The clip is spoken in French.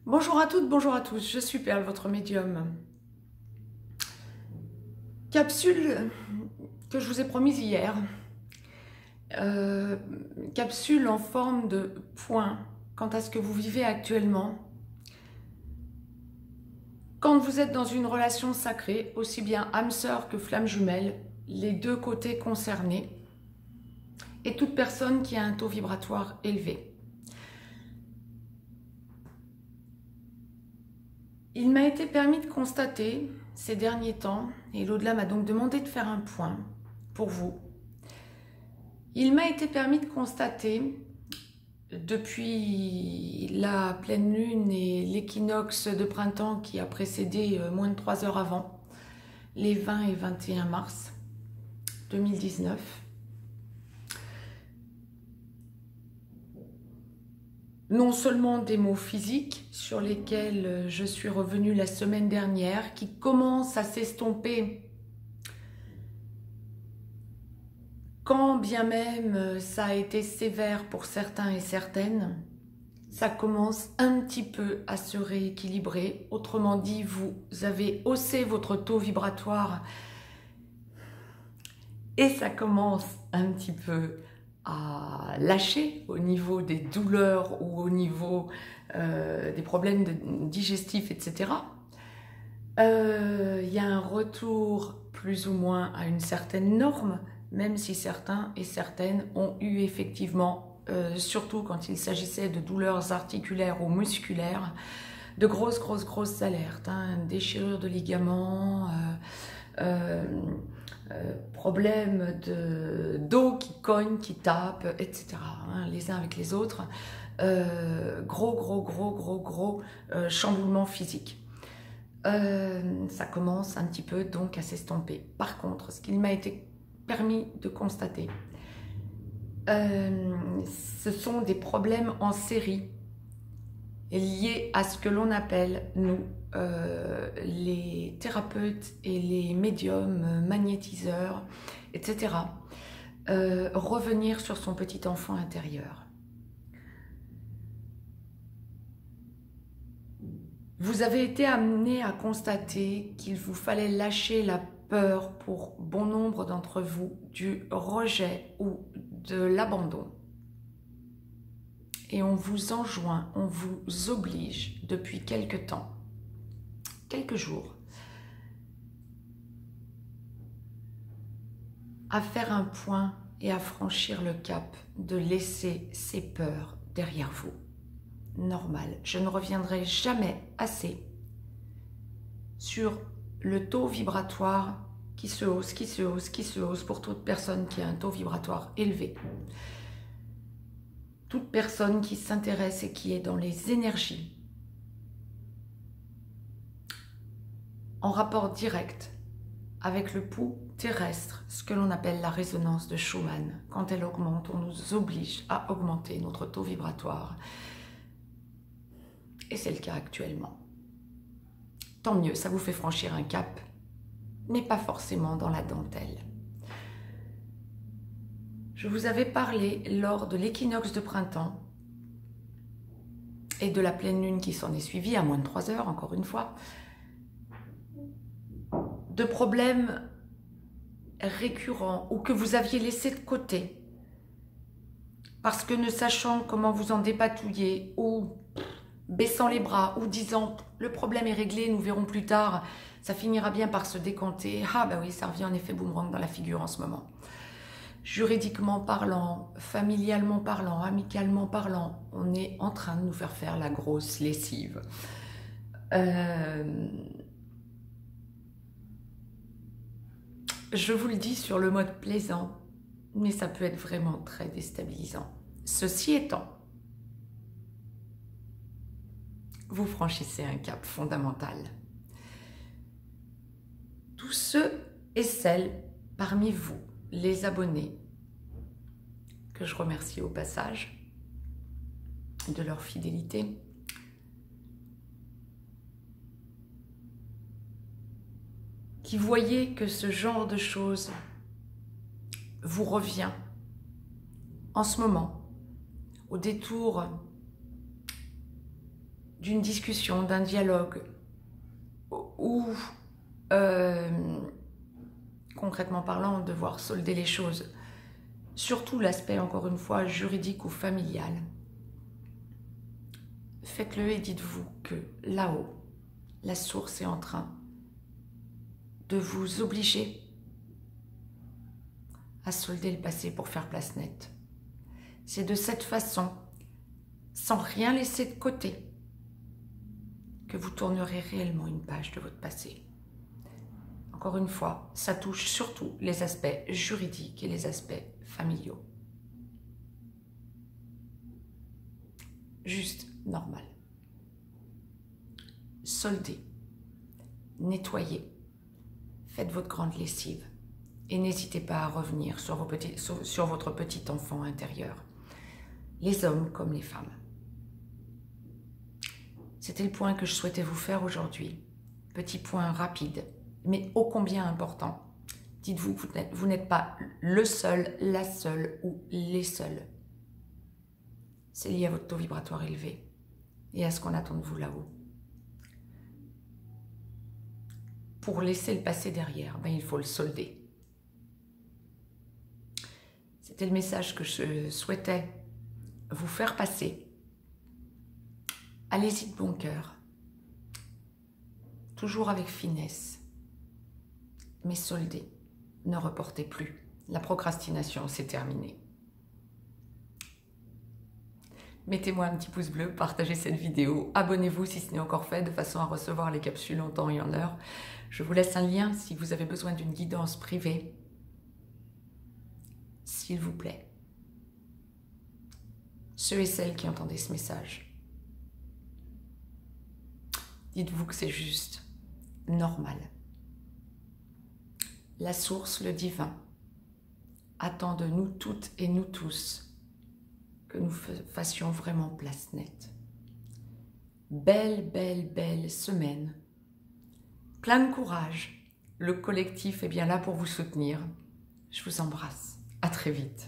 Bonjour à toutes, bonjour à tous, je suis Perle, votre médium. Capsule que je vous ai promise hier. Euh, Capsule en forme de point quant à ce que vous vivez actuellement. Quand vous êtes dans une relation sacrée, aussi bien âme sœur que flamme jumelle, les deux côtés concernés, et toute personne qui a un taux vibratoire élevé. Il m'a été permis de constater ces derniers temps, et l'au-delà m'a donc demandé de faire un point pour vous. Il m'a été permis de constater, depuis la pleine lune et l'équinoxe de printemps qui a précédé moins de 3 heures avant, les 20 et 21 mars 2019, non seulement des maux physiques sur lesquels je suis revenue la semaine dernière, qui commencent à s'estomper, quand bien même ça a été sévère pour certains et certaines, ça commence un petit peu à se rééquilibrer. Autrement dit, vous avez haussé votre taux vibratoire et ça commence un petit peu à lâcher au niveau des douleurs ou au niveau des problèmes digestifs, etc. Y a un retour plus ou moins à une certaine norme, même si certains et certaines ont eu effectivement, surtout quand il s'agissait de douleurs articulaires ou musculaires, de grosses alertes, hein, déchirure de ligaments, problèmes d'os qui cognent, qui tapent, etc. hein, les uns avec les autres. Gros chamboulement physique. Ça commence un petit peu donc à s'estomper. Par contre, ce qu'il m'a été permis de constater, ce sont des problèmes en série liés à ce que l'on appelle, nous, les thérapeutes et les médiums, magnétiseurs, etc. Revenir sur son petit enfant intérieur. Vous avez été amené à constater qu'il vous fallait lâcher la peur pour bon nombre d'entre vous du rejet ou de l'abandon. Et on vous enjoint, on vous oblige depuis quelque temps, quelques jours, à faire un point et à franchir le cap de laisser ces peurs derrière vous. Normal. Je ne reviendrai jamais assez sur le taux vibratoire qui se hausse pour toute personne qui a un taux vibratoire élevé. Toute personne qui s'intéresse et qui est dans les énergies en rapport direct avec le pouls terrestre, ce que l'on appelle la résonance de Schumann. Quand elle augmente, on nous oblige à augmenter notre taux vibratoire. Et c'est le cas actuellement. Tant mieux, ça vous fait franchir un cap, mais pas forcément dans la dentelle. Je vous avais parlé lors de l'équinoxe de printemps et de la pleine lune qui s'en est suivie, à moins de 3 heures, encore une fois, de problèmes récurrents ou que vous aviez laissés de côté parce que ne sachant comment vous en dépatouiller ou baissant les bras ou disant le problème est réglé, nous verrons plus tard, ça finira bien par se décanter. Ah ben oui, ça revient en effet boomerang dans la figure en ce moment. Juridiquement parlant, familialement parlant, amicalement parlant, on est en train de nous faire la grosse lessive. Je vous le dis sur le mode plaisant, mais ça peut être vraiment très déstabilisant. Ceci étant, vous franchissez un cap fondamental. Tous ceux et celles parmi vous, les abonnés, que je remercie au passage de leur fidélité, qui voyez que ce genre de choses vous revient en ce moment, au détour d'une discussion, d'un dialogue, ou concrètement parlant, devoir solder les choses. Surtout l'aspect, encore une fois, juridique ou familial. Faites-le et dites-vous que là-haut, la source est en train de vous obliger à solder le passé pour faire place nette. C'est de cette façon, sans rien laisser de côté, que vous tournerez réellement une page de votre passé. Encore une fois, ça touche surtout les aspects juridiques et les aspects familiaux. Juste normal. Soldez, nettoyez, faites votre grande lessive et n'hésitez pas à revenir sur votre petit enfant intérieur, les hommes comme les femmes. C'était le point que je souhaitais vous faire aujourd'hui. Petit point rapide, mais ô combien important. Dites-vous que vous n'êtes pas le seul, la seule ou les seuls. C'est lié à votre taux vibratoire élevé et à ce qu'on attend de vous là-haut. Pour laisser le passé derrière, il faut le solder. C'était le message que je souhaitais vous faire passer. Allez-y de bon cœur, toujours avec finesse, mais soldez, ne reportez plus. La procrastination, c'est terminé. Mettez-moi un petit pouce bleu, partagez cette vidéo, abonnez-vous si ce n'est encore fait, de façon à recevoir les capsules en temps et en heure. Je vous laisse un lien si vous avez besoin d'une guidance privée. S'il vous plaît. Ceux et celles qui entendez ce message, dites-vous que c'est juste normal. La source, le divin, attend de nous toutes et nous tous que nous fassions vraiment place nette. Belle, belle, belle semaine. Plein de courage. Le collectif est bien là pour vous soutenir. Je vous embrasse. À très vite.